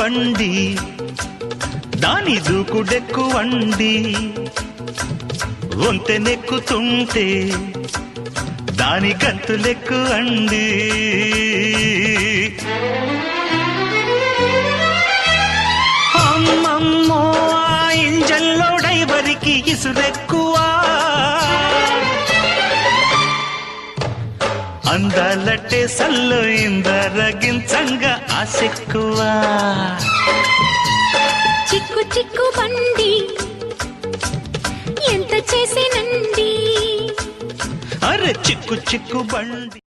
బండి దాని దూకుడెక్కువండి వంతెనెక్కుతుంటే దాని గంతులెక్కువండి అమ్మమ్మో ఆ ఇంజన్లో డ్రైవరికి ఇసురెక్కువా అందాలట్టే సల్లో ఇందరగించంగా ఆసెక్కువా చిక్కు చిక్కు బండి ఎంత చేసేనండి అరే చిక్కు చిక్కు బండి